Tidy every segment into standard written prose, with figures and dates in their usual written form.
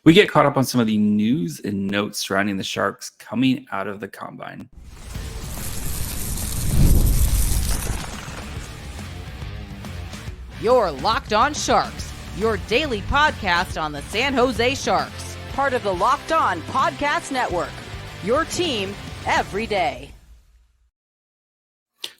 We get caught up on some of the news and notes surrounding the Sharks coming out of the Combine. You're Locked On Sharks, your daily podcast on the San Jose Sharks, part of the Locked On Podcast Network, your team every day.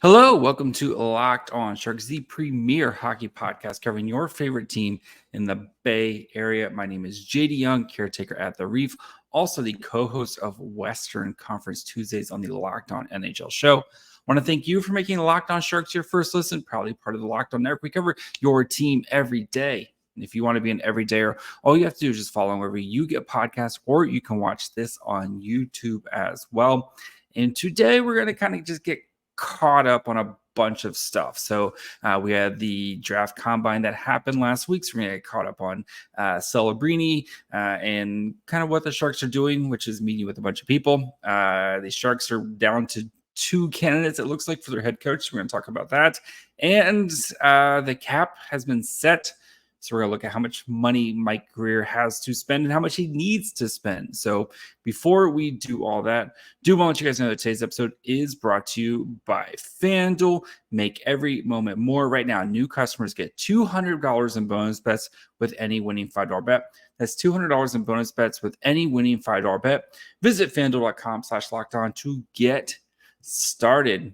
Hello, welcome to Locked On Sharks, the premier hockey podcast covering your favorite team in the Bay Area. My name is JD Young, caretaker at the Reef, also the co-host of Western Conference Tuesdays on the Locked On NHL show. I want to thank you for making Locked On Sharks your first listen, proudly part of the Locked On Network. We cover your team every day. And if you want to be an everydayer, all you have to do is just follow wherever you get podcasts, or you can watch this on YouTube as well. And today we're going to kind of just get caught up on a bunch of stuff. So we had the draft combine that happened last week. So we're going to get caught up on Celebrini and kind of what the Sharks are doing, which is meeting with a bunch of people. The Sharks are down to 2 candidates, it looks like, for their head coach. We're going to talk about that. And the cap has been set. So we're going to look at how much money Mike Grier has to spend and how much he needs to spend. So before we do all that, do want to let you guys know that today's episode is brought to you by FanDuel. Make every moment more. Right now, new customers get $200 in bonus bets with any winning $5 bet. That's $200 in bonus bets with any winning $5 bet. Visit FanDuel.com/lockedon to get started.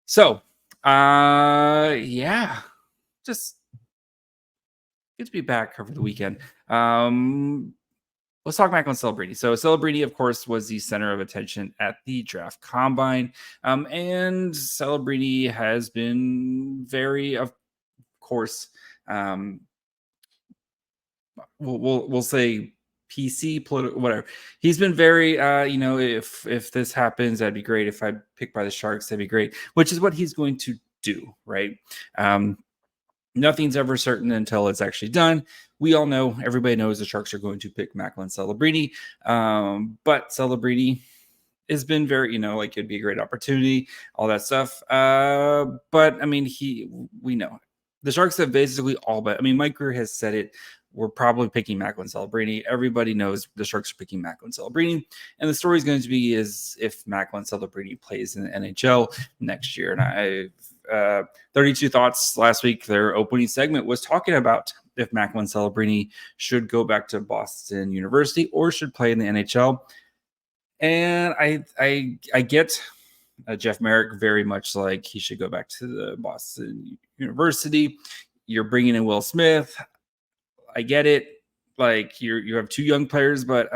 So, just good to be back over the weekend. Let's talk back on Celebrini. So Celebrini, of course, was the center of attention at the draft combine. And Celebrini has been very, of course, we'll say PC, political, whatever. He's been very, if this happens, that'd be great. If I pick by the Sharks, that'd be great, which is what he's going to do, right? Nothing's ever certain until it's actually done. We all know, everybody knows the Sharks are going to pick Macklin Celebrini. But Celebrini has been very, it'd be a great opportunity, all that stuff. But I mean, we know the Sharks have basically all but, Mike Grier has said it. We're probably picking Macklin Celebrini. Everybody knows the Sharks are picking Macklin Celebrini. And the story is going to be is if Macklin Celebrini plays in the NHL next year. And 32 Thoughts last week, their opening segment was talking about if Macklin Celebrini should go back to Boston University or should play in the NHL. And I get Jeff Merrick very much like he should go back to the Boston University. You're bringing in Will Smith. I get it. Like you have 2 young players, but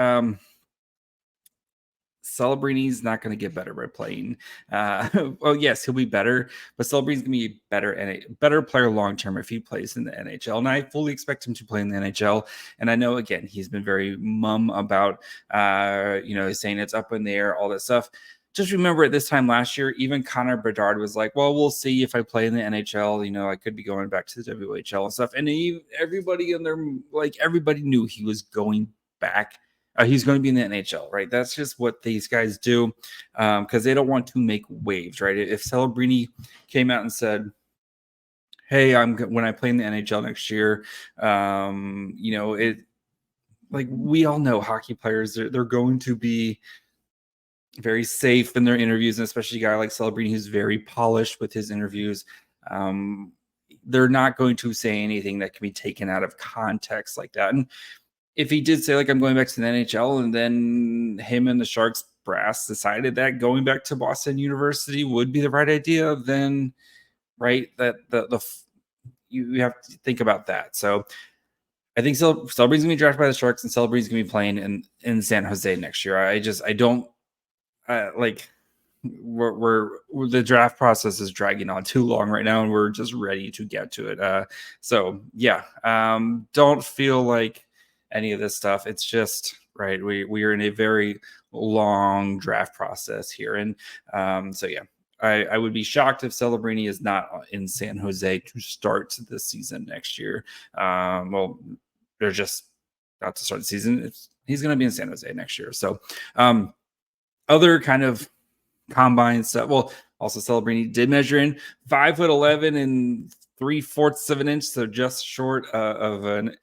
Celebrini's not going to get better by playing. Well, yes, he'll be better, but Celebrini's going to be better and a better player long term if he plays in the NHL. And I fully expect him to play in the NHL. And I know, again, he's been very mum about, saying it's up in the air, all that stuff. Just remember at this time last year, even Connor Bedard was like, well, we'll see if I play in the NHL. I could be going back to the WHL and stuff. And everybody in there, everybody knew he was going back. He's going to be in the NHL, right? That's just what these guys do because they don't want to make waves, right? If Celebrini came out and said, hey, when I play in the NHL next year, we all know hockey players, they're going to be very safe in their interviews, and especially a guy like Celebrini who's very polished with his interviews. They're not going to say anything that can be taken out of context like that. And if he did say, I'm going back to the NHL, and then him and the Sharks brass decided that going back to Boston University would be the right idea, then, right, that you have to think about that. So I think Celebrini's going to be drafted by the Sharks, and Celebrini's going to be playing in San Jose next year. I don't the draft process is dragging on too long right now, and we're just ready to get to it. Don't feel like any of this stuff. It's just right. We are in a very long draft process here, and I would be shocked if Celebrini is not in San Jose to start the season next year. They're just about to start the season. He's going to be in San Jose next year. So, other kind of combine stuff. Well, also Celebrini did measure in 5'11" and 3/4 of an inch, so just short of an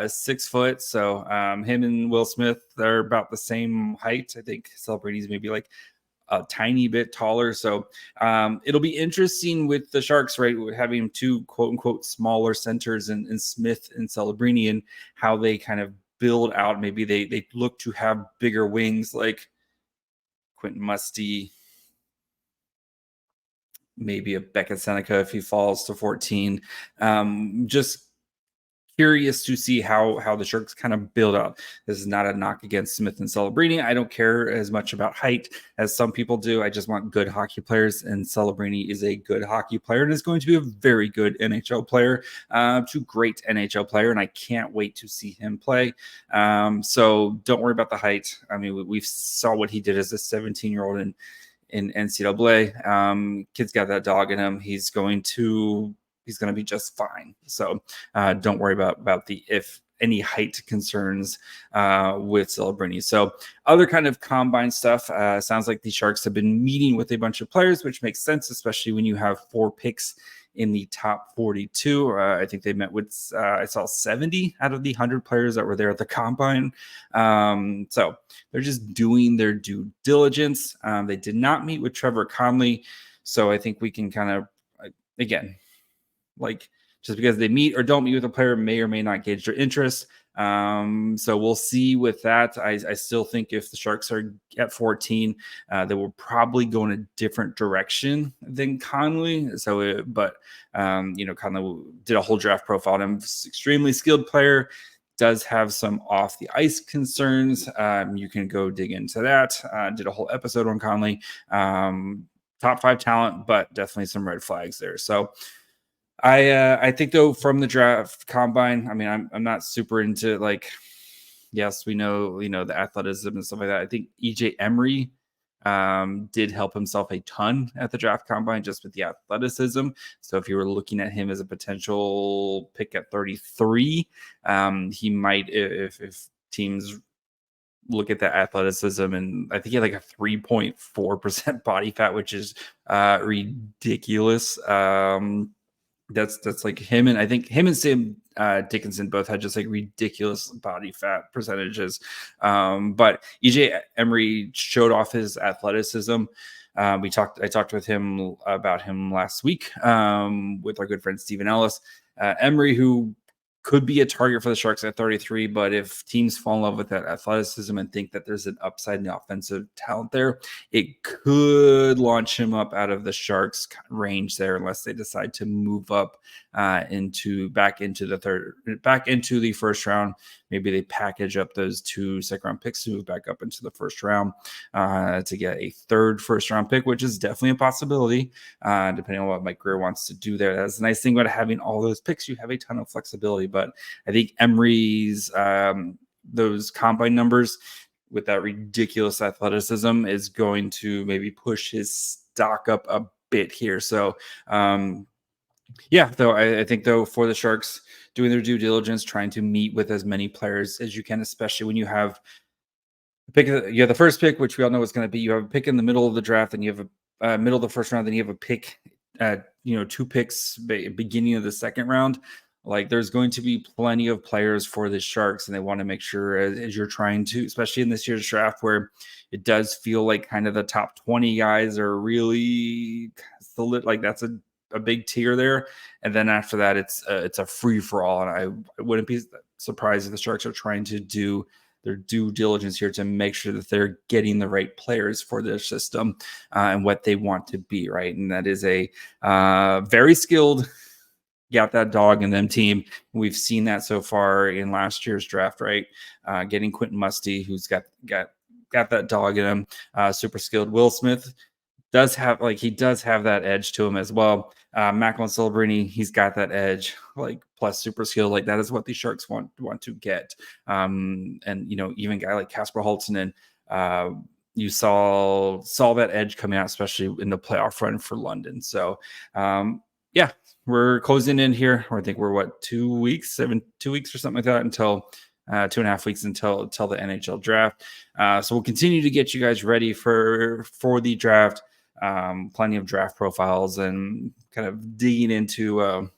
6 foot. So him and Will Smith, they're about the same height. I think Celebrity's maybe like a tiny bit taller. So it'll be interesting with the Sharks, right? Having two quote unquote smaller centers in Smith and Celebrini, and how they kind of build out. Maybe they look to have bigger wings like Quentin Musty, maybe a Beckett Seneca if he falls to 14. Just curious to see how the Sharks kind of build out. This is not a knock against Smith and Celebrini. I don't care as much about height as some people do. I just want good hockey players, and Celebrini is a good hockey player and is going to be a very good NHL player, to great NHL player, and I can't wait to see him play. So don't worry about the height. I mean, we saw what he did as a 17-year-old in NCAA. Kid's got that dog in him. He's going to be just fine. So don't worry about the if any height concerns with Celebrini. So other kind of combine stuff. Sounds like the Sharks have been meeting with a bunch of players, which makes sense, especially when you have 4 picks in the top 42. I think they met with, I saw 70 out of the 100 players that were there at the combine. So they're just doing their due diligence. They did not meet with Trevor Connolly. So I think we can kind of, again, like just because they meet or don't meet with a player may or may not gauge their interest. So we'll see with that. I still think if the Sharks are at 14, they will probably go in a different direction than Connolly. So, Connolly did a whole draft profile on him. Extremely skilled player. Does have some off the ice concerns. You can go dig into that. Did a whole episode on Connolly. Top 5 talent, but definitely some red flags there. So I think though from the draft combine, I mean, I'm not super into like, yes, we know, the athleticism and stuff like that. I think EJ Emery did help himself a ton at the draft combine just with the athleticism. So if you were looking at him as a potential pick at 33, he might, if teams look at that athleticism, and I think he had like a 3.4% body fat, which is ridiculous. That's like him, and I think him and Sam Dickinson both had just like ridiculous body fat percentages. But EJ Emery showed off his athleticism. I talked with him about him last week with our good friend Stephen Ellis. Emery, who could be a target for the Sharks at 33, but if teams fall in love with that athleticism and think that there's an upside in the offensive talent there, it could launch him up out of the Sharks range there, unless they decide to move up back into the first round. Maybe they package up those 2 second-round picks to move back up into the first round to get a 3rd first-round pick, which is definitely a possibility, depending on what Mike Grier wants to do there. That's the nice thing about having all those picks. You have a ton of flexibility. But I think Emery's those combine numbers with that ridiculous athleticism is going to maybe push his stock up a bit here. So, though I think though for the Sharks doing their due diligence, trying to meet with as many players as you can, especially when you have you have the first pick, which we all know is going to be, you have a pick in the middle of the draft, and you have a middle of the first round, then you have a pick, 2 picks beginning of the second round. Like there's going to be plenty of players for the Sharks, and they want to make sure as you're trying to, especially in this year's draft where it does feel like kind of the top 20 guys are really like that's a big tier there. And then after that, it's a free for all. And I wouldn't be surprised if the Sharks are trying to do their due diligence here to make sure that they're getting the right players for their system and what they want to be, right? And that is a very skilled, got that dog in them team. We've seen that so far in last year's draft, right? Getting Quentin Musty, who's got that dog in him, super skilled. Will Smith does have that edge to him as well. Macklin Celebrini, he's got that edge, like plus super skill. Like that is what the Sharks want to get. And even a guy like Casper Holtonen, you saw that edge coming out, especially in the playoff run for London. So we're closing in here. I think we're 2 weeks or something like that until 2.5 weeks until the NHL draft. So we'll continue to get you guys ready for the draft. Plenty of draft profiles and kind of digging into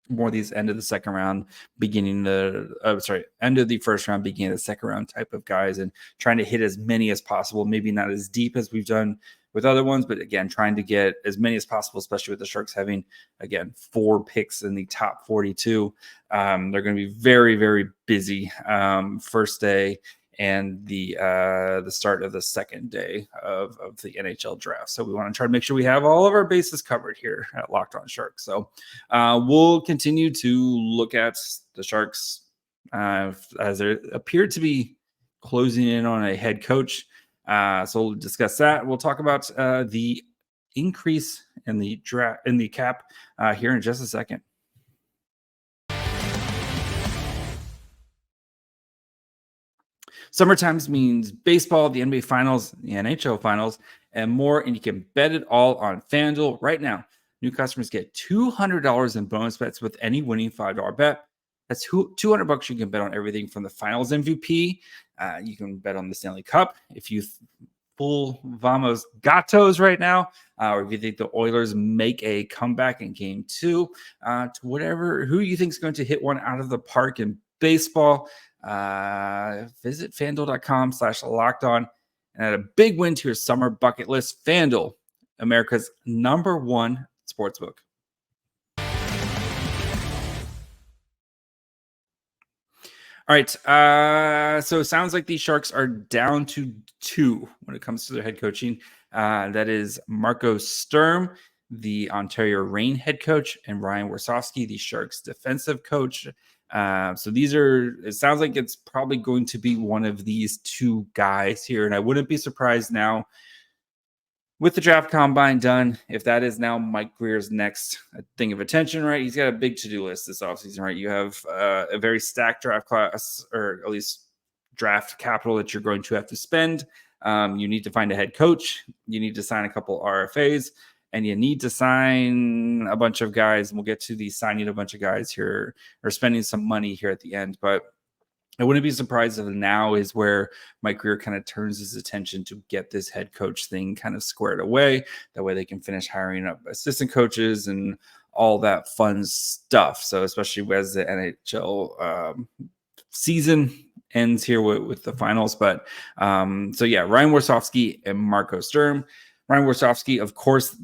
more of these end of the second round, end of the first round, beginning of the second round type of guys, and trying to hit as many as possible. Maybe not as deep as we've done with other ones, but again, trying to get as many as possible, especially with the Sharks having, again, 4 picks in the top 42. They're going to be very, very busy first day and the start of the second day of the NHL draft. So we want to try to make sure we have all of our bases covered here at Locked On Sharks. So we'll continue to look at the Sharks as they appear to be closing in on a head coach. So we'll discuss that. We'll talk about the increase in the draft in the cap here in just a second. Summertime means baseball, the NBA Finals, the NHL Finals, and more, and you can bet it all on FanDuel right now. New customers get $200 in bonus bets with any winning $5 bet. That's $200 you can bet on everything from the Finals MVP. You can bet on the Stanley Cup. If you full Vamos Gatos right now, or if you think the Oilers make a comeback in Game 2, to who you think is going to hit one out of the park in baseball. Visit fanduel.com/lockedon and add a big win to your summer bucket list. FanDuel, America's #1 sportsbook. All right. So it sounds like these Sharks are down to 2 when it comes to their head coaching. That is Marco Sturm, the Ontario Reign head coach, and Ryan Warsofsky, the Sharks defensive coach. So it sounds like it's probably going to be one of these 2 guys here. And I wouldn't be surprised now with the draft combine done, if that is now Mike Grier's next thing of attention, right? He's got a big to-do list this offseason, right? You have a very stacked draft class, or at least draft capital that you're going to have to spend. You need to find a head coach. You need to sign a couple RFAs. And you need to sign a bunch of guys, and we'll get to the signing a bunch of guys here, or spending some money here at the end. But I wouldn't be surprised if now is where Mike Grier kind of turns his attention to get this head coach thing kind of squared away. That way they can finish hiring up assistant coaches and all that fun stuff. So especially as the NHL season ends here with the finals. But so yeah, Ryan Warsofsky and Marco Sturm. Ryan Warsofsky, of course,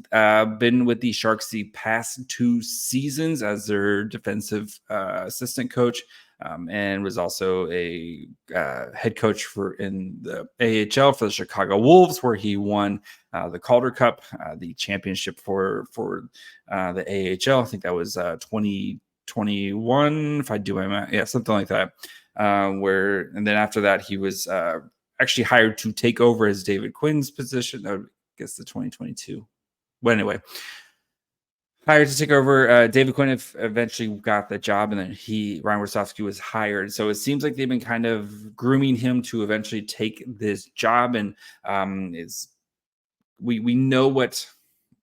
been with the Sharks the past 2 seasons as their defensive assistant coach, and was also a head coach in the AHL for the Chicago Wolves, where he won the Calder Cup, the championship for the AHL. I think that was 2021, if I do my math. Yeah, something like that. And then after that, he was actually hired to take over as David Quinn's position. I guess the 2022. But anyway, hired to take over. David Quinn eventually got the job, and then Ryan Warsofsky was hired. So it seems like they've been kind of grooming him to eventually take this job. And we know what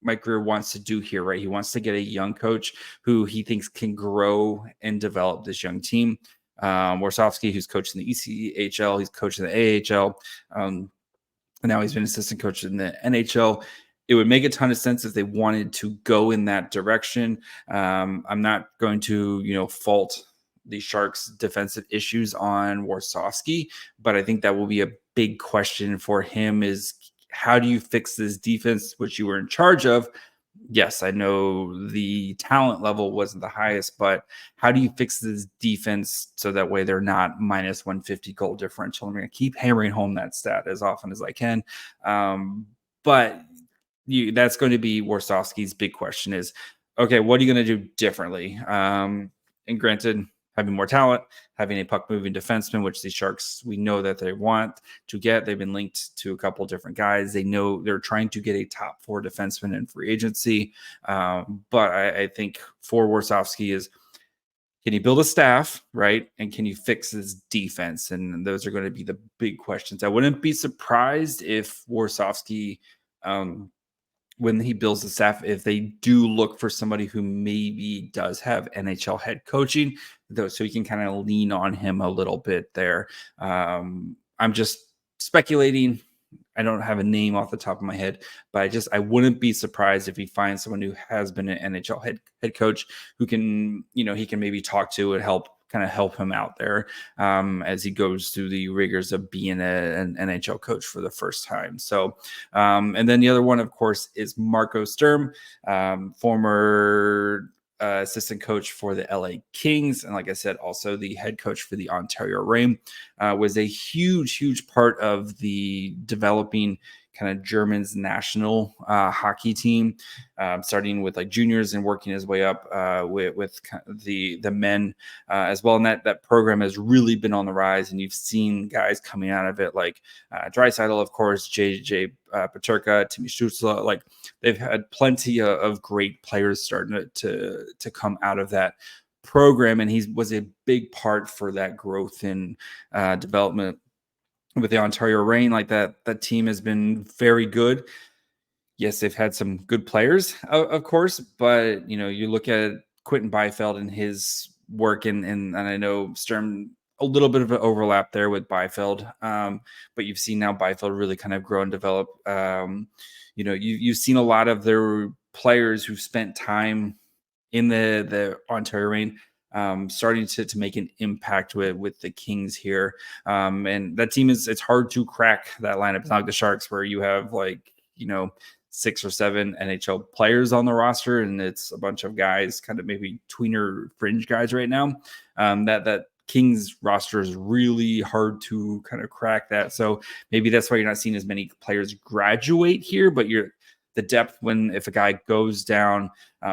Mike Grier wants to do here, right? He wants to get a young coach who he thinks can grow and develop this young team. Warsofsky, who's coaching the ECHL, he's coaching the AHL. And now he's been assistant coach in the NHL. It would make a ton of sense if they wanted to go in that direction. I'm not going to, fault the Sharks' defensive issues on Warsofsky, but I think that will be a big question for him is how do you fix this defense, which you were in charge of? Yes, I know the talent level wasn't the highest, but how do you fix this defense so that way they're not minus 150 goal differential? I'm going to keep hammering home that stat as often as I can. But that's going to be Warsofsky's big question is, okay, what are you going to do differently? And granted, having more talent, having a puck-moving defenseman, which the Sharks, we know that they want to get. They've been linked to a couple different guys. They know they're trying to get a top 4 defenseman in free agency. But I think for Warsofsky is, can you build a staff, right? And can you fix his defense? And those are going to be the big questions. I wouldn't be surprised if Warsofsky, when he builds the staff, if they do look for somebody who maybe does have NHL head coaching, though, so you can kind of lean on him a little bit there. I'm just speculating. I don't have a name off the top of my head, but I wouldn't be surprised if he finds someone who has been an NHL head coach who can, he can maybe talk to and help him out there as he goes through the rigors of being an NHL coach for the first time. So, and then the other one, of course, is Marco Sturm, former assistant coach for the LA Kings. And like I said, also the head coach for the Ontario Reign, was a huge part of the developing kind of German's national hockey team, starting with like juniors and working his way up with the men as well. And that program has really been on the rise, and you've seen guys coming out of it like Draisaitl, of course, JJ Peterka, Timmy Stützle. Like they've had plenty of great players starting to come out of that program, and he was a big part for that growth and development with the Ontario Reign. Like that team has been very good. Yes, they've had some good players, of course, but you look at Quentin Byfield and his work, and I know Sturm, a little bit of an overlap there with Byfield, but you've seen now Byfield really kind of grow and develop. You've seen a lot of their players who've spent time in the Ontario Reign starting to make an impact with the Kings here. And that team it's hard to crack that lineup. It's not like the Sharks where you have 6 or 7 NHL players on the roster, and it's a bunch of guys, kind of maybe tweener fringe guys right now. That Kings roster is really hard to kind of crack that. So maybe that's why you're not seeing as many players graduate here, but the depth if a guy goes down,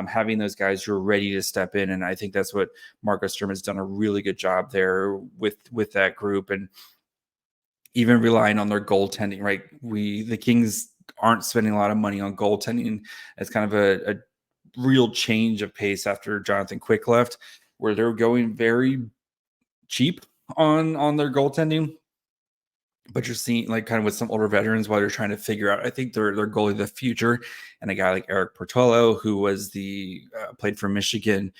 having those guys who are ready to step in. And I think that's what Marco Sturm has done a really good job there with that group, and even relying on their goaltending, right? The Kings aren't spending a lot of money on goaltending. It's kind of a real change of pace after Jonathan Quick left, where they're going very cheap on their goaltending. But you're seeing kind of with some older veterans while they're trying to figure out, I think their goalie of the future, and a guy like Eric Portolo, who was played for Michigan.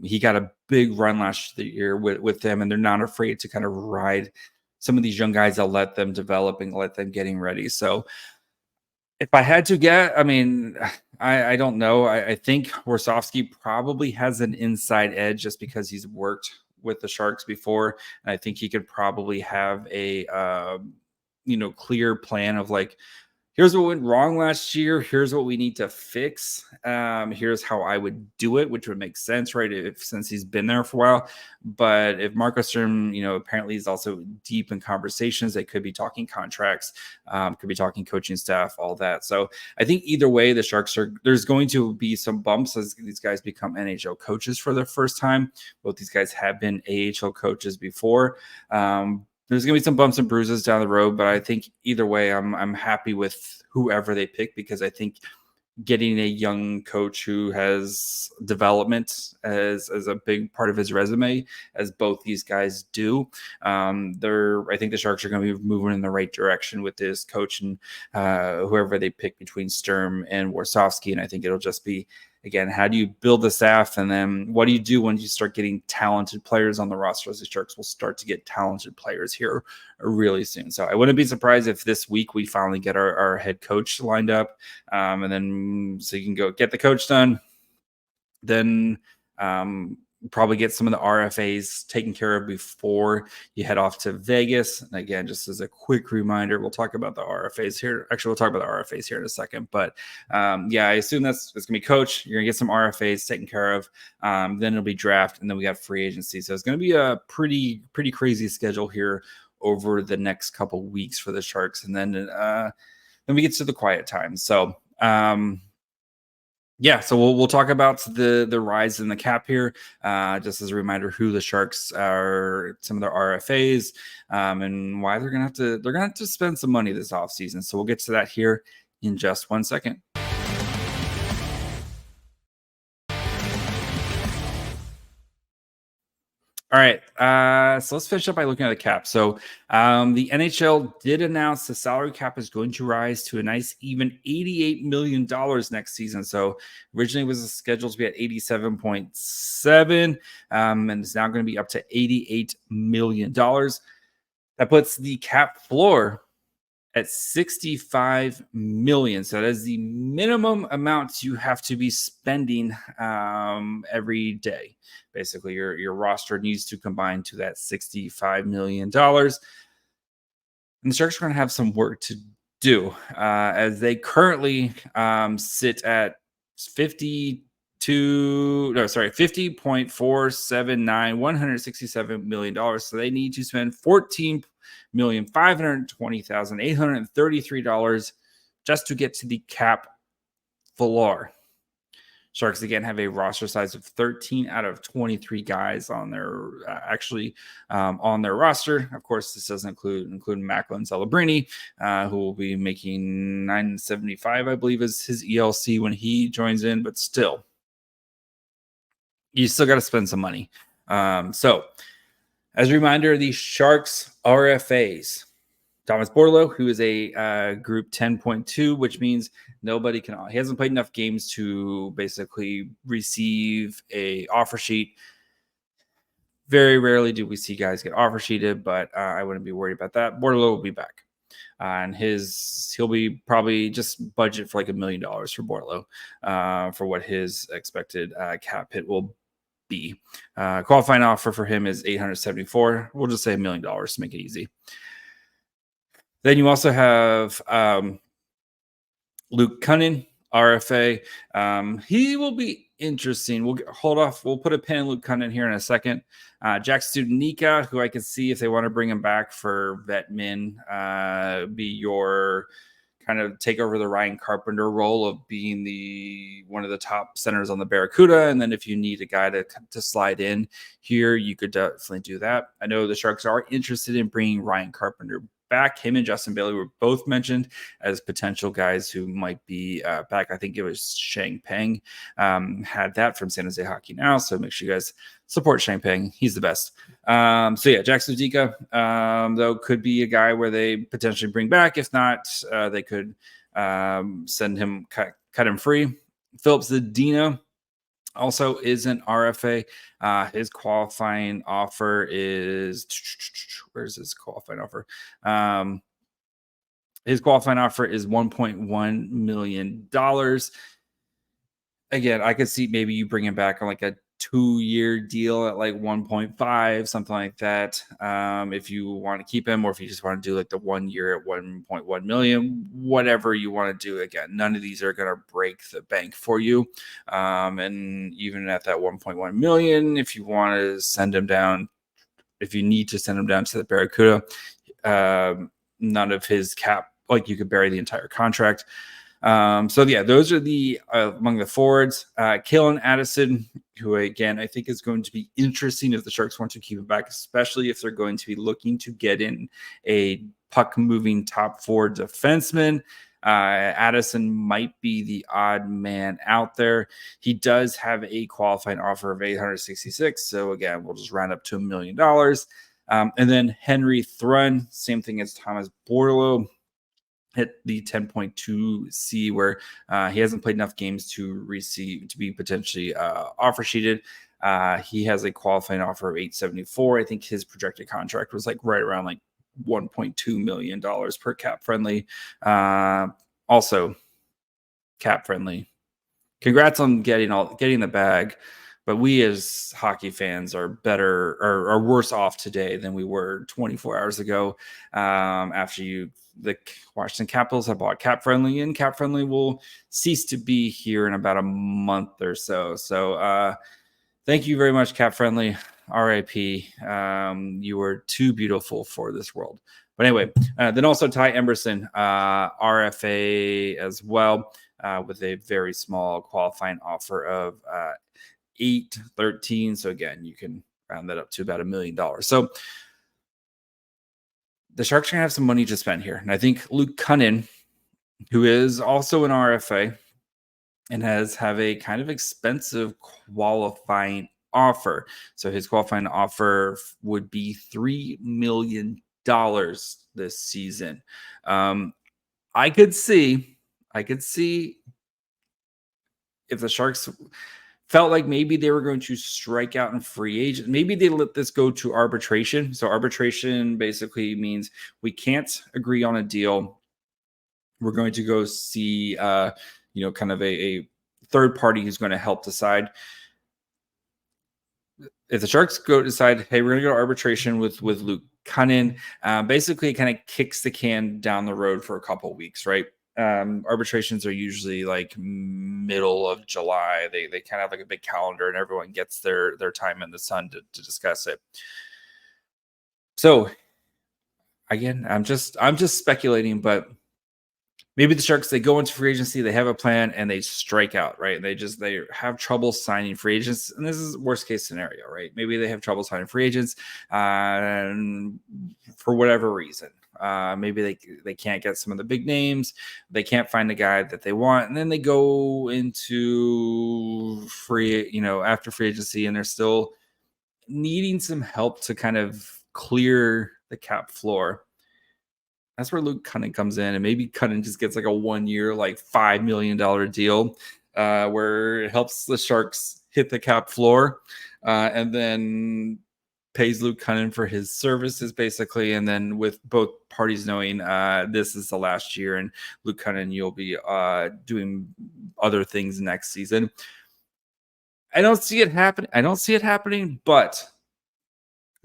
He got a big run last year with them, and they're not afraid to kind of ride some of these young guys. They'll let them develop and let them getting ready. So if I had to get, I don't know. I think Warsofsky probably has an inside edge just because he's worked with the Sharks before, and I think he could probably have a clear plan of here's what went wrong last year, here's what we need to fix, here's how I would do it, which would make sense, right, since he's been there for a while. But if Marco Sturm, apparently he's also deep in conversations, they could be talking contracts, could be talking coaching staff, all that. So I think either way, the Sharks there's going to be some bumps as these guys become NHL coaches for the first time. Both these guys have been AHL coaches before. There's going to be some bumps and bruises down the road, but I think either way, I'm happy with whoever they pick, because I think getting a young coach who has development as a big part of his resume, as both these guys do, I think the Sharks are going to be moving in the right direction with this coach and whoever they pick between Sturm and Warsofsky. And I think it'll just be, again, how do you build the staff, and then what do you do when you start getting talented players on the roster? As the Sharks will start to get talented players here really soon. So I wouldn't be surprised if this week we finally get our head coach lined up, and then so you can go get the coach done. Then probably get some of the RFAs taken care of before you head off to Vegas. And again, just as a quick reminder, we'll talk about the RFAs here. Actually, we'll talk about the RFAs here in a second. But I assume it's going to be coach. You're going to get some RFAs taken care of. Then it'll be draft, and then we got free agency. So it's going to be a pretty crazy schedule here over the next couple weeks for the Sharks. And then we get to the quiet time. So so we'll talk about the rise in the cap here, just as a reminder who the Sharks are, some of their RFAs, and why they're gonna have to spend some money this offseason. So we'll get to that here in just 1 second. All right, so let's finish up by looking at the cap. So the NHL did announce the salary cap is going to rise to a nice even $88 million next season. So originally it was scheduled to be at 87.7, and it's now going to be up to $88 million. That puts the cap floor at $65 million. So that is the minimum amount you have to be spending every day. Basically, your roster needs to combine to that $65 million. And the Sharks are going to have some work to do as they currently sit at 50.479, $167 million. So they need to spend $14,520,833 just to get to the cap floor. Sharks again have a roster size of 13 out of 23 guys on their on their roster. Of course, this doesn't include Macklin Celebrini, who will be making $975, I believe, is his ELC when he joins in. But still, you still got to spend some money. So, as a reminder, the Sharks RFAs. Thomas Bordeleau, who is a group 10.2, which means he hasn't played enough games to basically receive a offer sheet. Very rarely do we see guys get offer sheeted, but I wouldn't be worried about that. Bordeleau will be back. And he'll be probably just budget for like $1 million for Bordeleau for what his expected cap hit will be. Qualifying offer for him is $874. We'll just say $1 million to make it easy. Then you also have Luke Kunin, RFA. He will be interesting. We'll hold off. We'll put a pin in Luke Kunin here in a second. Jack Studnicka, who I could see if they want to bring him back for vet min, be your kind of take over the Ryan Carpenter role of being one of the top centers on the Barracuda. And then if you need a guy to slide in here, you could definitely do that. I know the Sharks are interested in bringing Ryan Carpenter back. Him and Justin Bailey were both mentioned as potential guys who might be back. I think it was Shang Peng had that from San Jose Hockey Now. So make sure you guys support Shang Peng. He's the best. So yeah, Jack Studnicka, though, could be a guy where they potentially bring back. If not, they could send him, cut him free. Philip Zadina also is an RFA. His qualifying offer is where's his qualifying offer? His qualifying offer is $1.1 million. Again, I could see maybe you bring him back on like a 2-year deal at like 1.5, something like that. If you want to keep him, or if you just want to do like the 1 year at 1.1 million, whatever you want to do. Again, none of these are going to break the bank for you. And even at that 1.1 million, if you want to send him down, if you need to send him down to the Barracuda, none of his cap, like you could bury the entire contract. So yeah, those are the among the forwards. Kalen Addison, who again I think is going to be interesting if the Sharks want to keep him back, especially if they're going to be looking to get in a puck moving top 4 defenseman. Addison might be the odd man out there. He does have a qualifying offer of $866. So again, we'll just round up to $1 million. And then Henry Thrun, same thing as Thomas Bordeleau, hit the 10.2C, where he hasn't played enough games to be potentially offer sheeted. He has a qualifying offer of $874. I think his projected contract was like right around like $1.2 million per cap friendly. Also cap friendly. Congrats on getting the bag. But we as hockey fans are better or are worse off today than we were 24 hours ago. After the Washington Capitals have bought Cap Friendly, and Cap Friendly will cease to be here in about a month or so. So thank you very much, Cap Friendly. RIP. You were too beautiful for this world. But anyway, then also Ty Emberson, RFA as well, with a very small qualifying offer of $813. So again, you can round that up to about $1 million. So the Sharks are going to have some money to spend here. And I think Luke Kunin, who is also an RFA and have a kind of expensive qualifying offer. So his qualifying offer would be $3 million this season. I could see if the Sharks felt like maybe they were going to strike out in free agent. Maybe they let this go to arbitration. So arbitration basically means we can't agree on a deal. We're going to go see, kind of a third party who's going to help decide. If the Sharks go decide, hey, we're going to go to arbitration with Luke Kunin, basically it kind of kicks the can down the road for a couple of weeks, right? Arbitrations are usually like middle of July. They kind of have like a big calendar, and everyone gets their time in the sun to discuss it. So again, I'm just speculating, but maybe the Sharks, they go into free agency, they have a plan, and they strike out, right? They have trouble signing free agents, and this is worst case scenario, right? Maybe they have trouble signing free agents for whatever reason. Maybe they can't get some of the big names, they can't find the guy that they want, and then they go into after free agency, and they're still needing some help to kind of clear the cap floor. That's where Luke Kunin comes in, and maybe Kunin just gets like a 1 year, like $5 million deal, where it helps the Sharks hit the cap floor, and then pays Luke Kunin for his services, basically. And then with both parties knowing this is the last year, and Luke Kunin, you'll be doing other things next season. I don't see it happening, but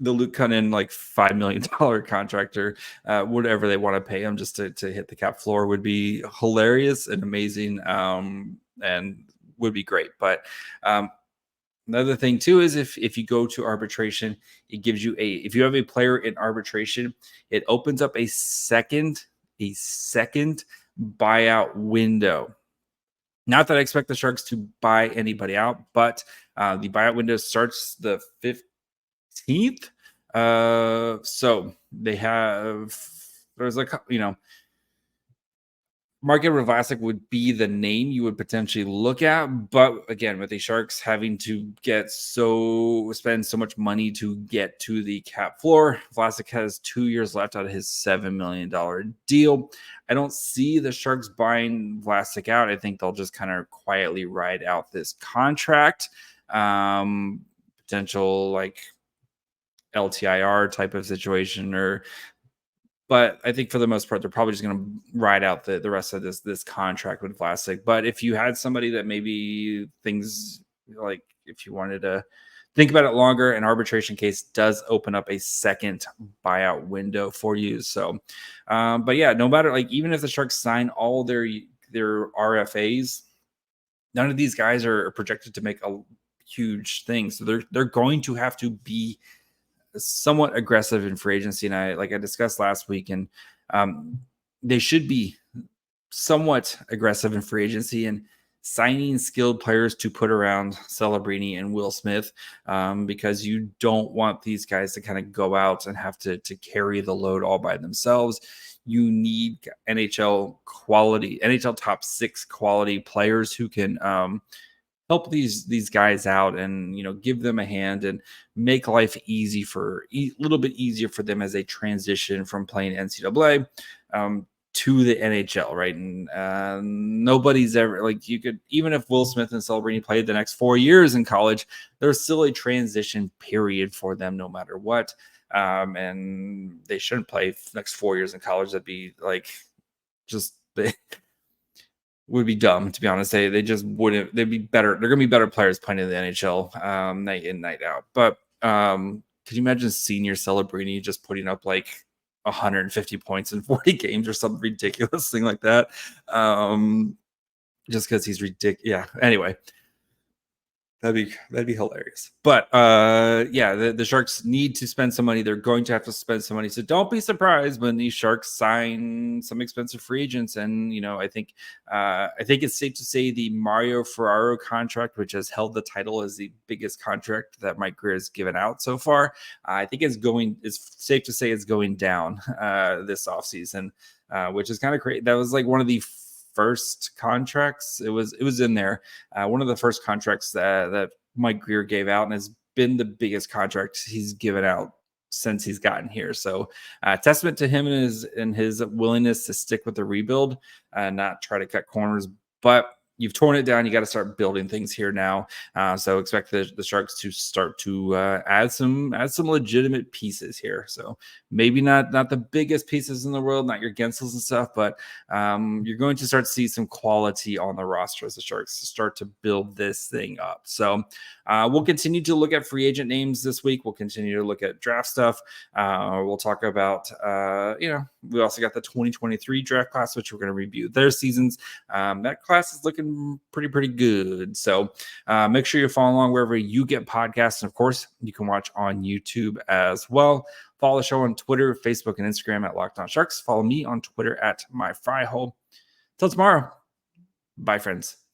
the Luke Kunin like $5 million contractor, whatever they want to pay him just to hit the cap floor would be hilarious and amazing, and would be great. But another thing too is if you go to arbitration, it gives you if you have a player in arbitration, it opens up a second buyout window. Not that I expect the Sharks to buy anybody out, but the buyout window starts the 15th. So they have, there's like, Mark-Edward Vlasic would be the name you would potentially look at. But again, with the Sharks having to spend so much money to get to the cap floor, Vlasic has 2 years left out of his $7 million deal. I don't see the Sharks buying Vlasic out. I think they'll just kind of quietly ride out this contract. Potential like LTIR type of situation, but I think for the most part, they're probably just going to ride out the rest of this contract with Vlasic. But if you had somebody that maybe things like, if you wanted to think about it longer, an arbitration case does open up a second buyout window for you. So, but yeah, no matter, like, even if the Sharks sign all their RFAs, none of these guys are projected to make a huge thing. So they're going to have to be somewhat aggressive in free agency. And I discussed last week, and they should be somewhat aggressive in free agency and signing skilled players to put around Celebrini and Will Smith, because you don't want these guys to kind of go out and have to carry the load all by themselves. You need NHL top 6 quality players who can help these guys out and give them a hand and make life a little bit easier for them as they transition from playing NCAA to the NHL, right? And nobody's ever, like, you could, even if Will Smith and Celebrini played the next 4 years in college, there's still a transition period for them no matter what. And they shouldn't play the next 4 years in college. That'd be like would be dumb, to be honest. They just wouldn't. They'd be better. They're going to be better players playing in the NHL night in, night out. But could you imagine senior Celebrini just putting up like 150 points in 40 games or some ridiculous thing like that? Just because he's ridiculous. Yeah. Anyway, that'd be hilarious. But the Sharks need to spend some money. They're going to have to spend some money. So don't be surprised when these Sharks sign some expensive free agents. And I think it's safe to say the Mario Ferraro contract, which has held the title as the biggest contract that Mike Grier has given out so far, I think it's safe to say it's going down this offseason, which is kind of crazy. That was like one of the first contracts. It was in there. One of the first contracts that Mike Grier gave out, and has been the biggest contract he's given out since he's gotten here. So testament to him and his willingness to stick with the rebuild and not try to cut corners. But you've torn it down. You got to start building things here now. So expect the Sharks to start to add some legitimate pieces here. So maybe not the biggest pieces in the world, not your Gensels and stuff, but you're going to start to see some quality on the roster as the Sharks start to build this thing up. So we'll continue to look at free agent names this week. We'll continue to look at draft stuff. We'll talk about, we also got the 2023 draft class, which we're going to review their seasons. That class is looking pretty good. So make sure you follow along wherever you get podcasts. And of course, you can watch on YouTube as well. Follow the show on Twitter, Facebook, and Instagram at Locked On Sharks. Follow me on Twitter at MyFryHole. Till tomorrow. Bye, friends.